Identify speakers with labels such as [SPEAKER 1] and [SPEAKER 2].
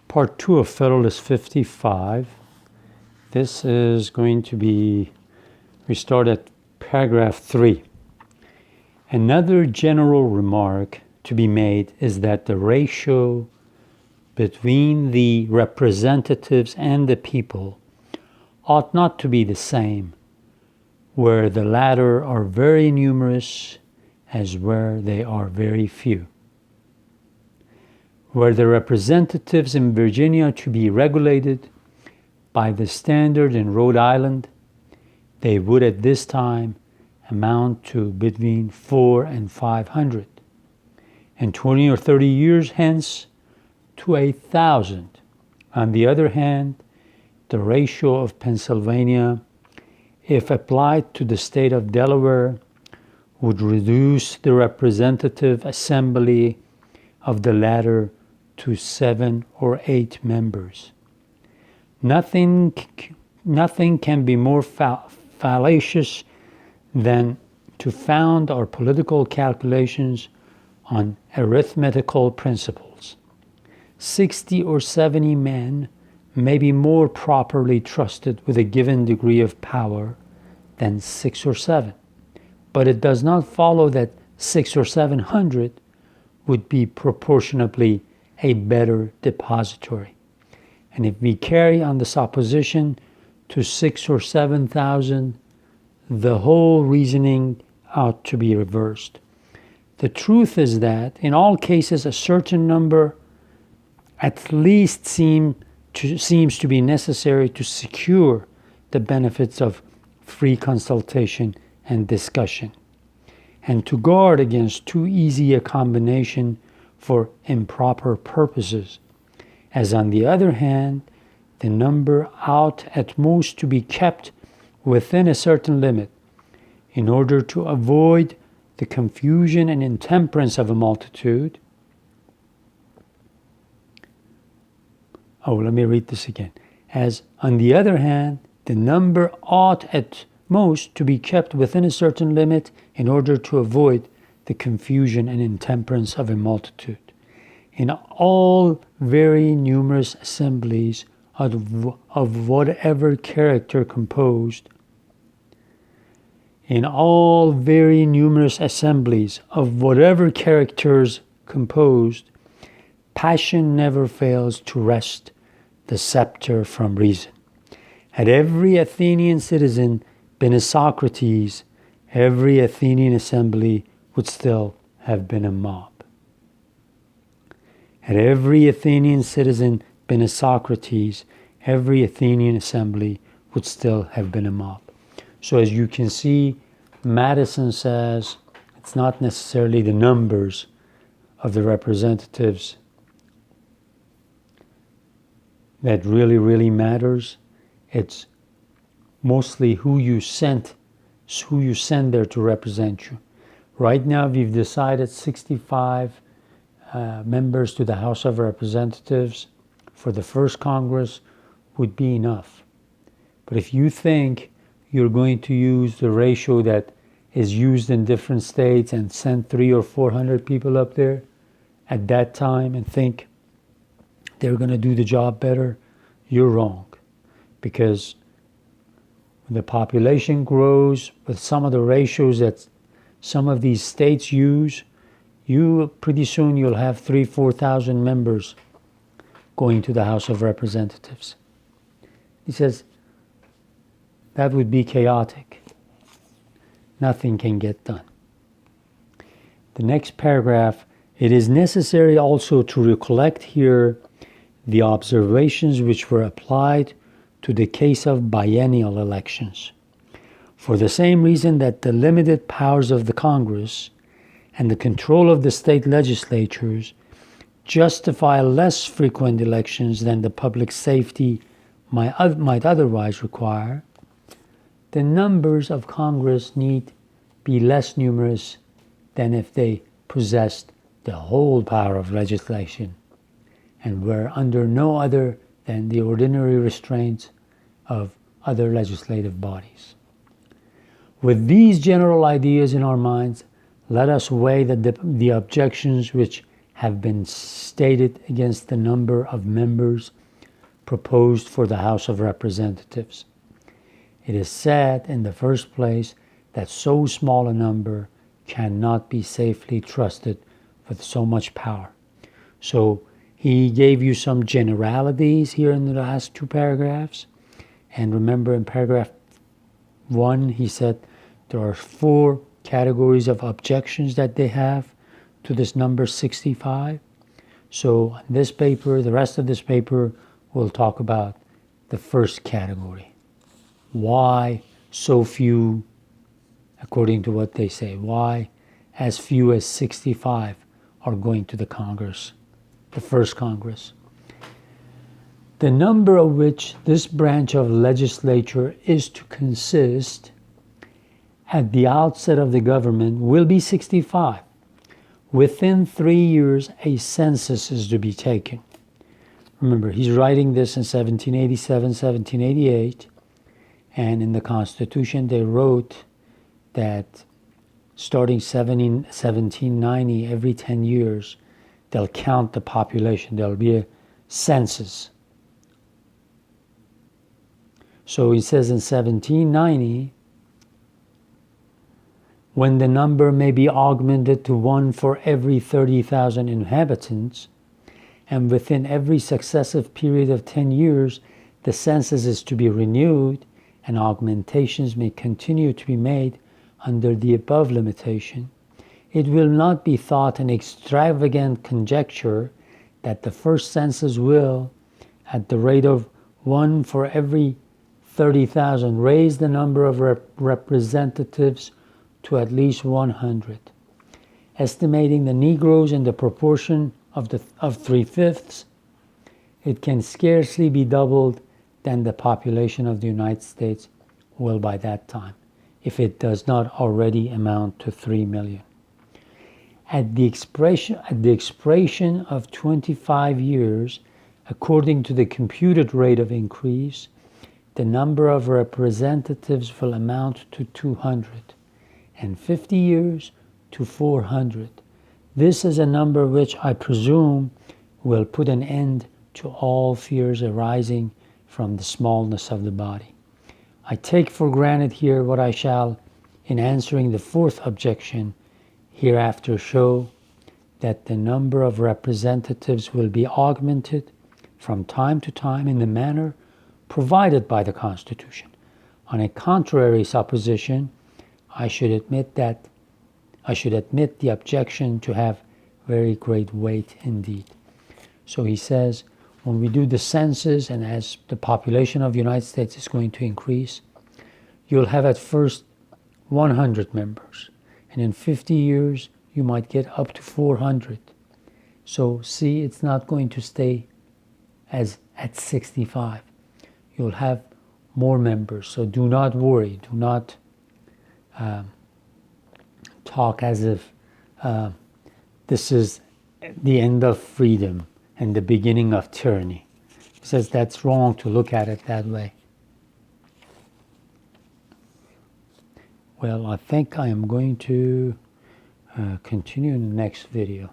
[SPEAKER 1] Part 2 of Federalist 55. This is going to be, we start at paragraph 3. Another general remark to be made is that the ratio between the representatives and the people ought not to be the same, where the latter are very numerous as where they are very few. Were the representatives in Virginia to be regulated by the standard in Rhode Island, they would at this time amount to between 400 and 500, and 20 or 30 years hence to 1,000. On the other hand, the ratio of Pennsylvania, if applied to the state of Delaware, would reduce the representative assembly of the latter to 7 or 8 members. Nothing can be more fallacious than to found our political calculations on arithmetical principles. 60 or 70 men may be more properly trusted with a given degree of power than 6 or 7, but it does not follow that 600 or 700 would be proportionably a better depository. And if we carry on the supposition to 6,000 or 7,000, the whole reasoning ought to be reversed. The truth is that in all cases a certain number at least seems to be necessary to secure the benefits of free consultation and discussion, and to guard against too easy a combination for improper purposes, as on the other hand, the number ought at most to be kept within a certain limit in order to avoid the confusion and intemperance of a multitude. Let me read this again. As on the other hand, the number ought at most to be kept within a certain limit in order to avoid the confusion and intemperance of a multitude. In all very numerous assemblies of whatever character composed, in all very numerous assemblies of whatever characters composed, passion never fails to wrest the scepter from reason. Had every Athenian citizen been a Socrates, every Athenian assembly would still have been a mob. Had every Athenian citizen been a Socrates, every Athenian assembly would still have been a mob. So as you can see, Madison says it's not necessarily the numbers of the representatives that really matters. It's mostly who you send there to represent you. Right now, we've decided 65 members to the House of Representatives for the first Congress would be enough. But if you think you're going to use the ratio that is used in different states and send 300 or 400 people up there at that time and think they're going to do the job better, you're wrong. Because when the population grows with some of the ratios that some of these states use, pretty soon you'll have 3,000-4,000 members going to the House of Representatives. He says that would be chaotic. Nothing can get done. The next paragraph, it is necessary also to recollect here the observations which were applied to the case of biennial elections. For the same reason that the limited powers of the Congress and the control of the state legislatures justify less frequent elections than the public safety might otherwise require, the numbers of Congress need be less numerous than if they possessed the whole power of legislation and were under no other than the ordinary restraints of other legislative bodies. With these general ideas in our minds, let us weigh the objections which have been stated against the number of members proposed for the House of Representatives. It is said, in the first place, that so small a number cannot be safely trusted with so much power. So he gave you some generalities here in the last two paragraphs. And remember, in paragraph 1, he said there are 4 categories of objections that they have to this number 65. So this paper, the rest of this paper, will talk about the first category. Why so few, according to what they say, why as few as 65 are going to the Congress, the first Congress. The number of which this branch of legislature is to consist at the outset of the government will be 65. Within 3 years, a census is to be taken. Remember, he's writing this in 1787, 1788, and in the Constitution they wrote that starting 1790, every 10 years, they'll count the population. There'll be a census. So he says in 1790, when the number may be augmented to 1 for every 30,000 inhabitants, and within every successive period of 10 years, the census is to be renewed, and augmentations may continue to be made under the above limitation, it will not be thought an extravagant conjecture that the first census will, at the rate of 1 for every 30,000, raise the number of representatives to at least 100. Estimating the Negroes in the proportion of 3/5, it can scarcely be doubled than the population of the United States will by that time, if it does not already amount to 3 million. At the expiration of 25 years, according to the computed rate of increase, the number of representatives will amount to 200, and 50 years to 400. This is a number which I presume will put an end to all fears arising from the smallness of the body. I take for granted here what I shall, in answering the 4th objection, hereafter show, that the number of representatives will be augmented from time to time in the manner provided by the Constitution. On a contrary supposition, I should admit the objection to have very great weight indeed. So he says, when we do the census, and as the population of the United States is going to increase, you'll have at first 100 members, and in 50 years you might get up to 400. So see, it's not going to stay as at 65. You'll have more members, so do not worry. Do not talk as if this is the end of freedom and the beginning of tyranny. He says that's wrong to look at it that way. Well, I think I am going to continue in the next video.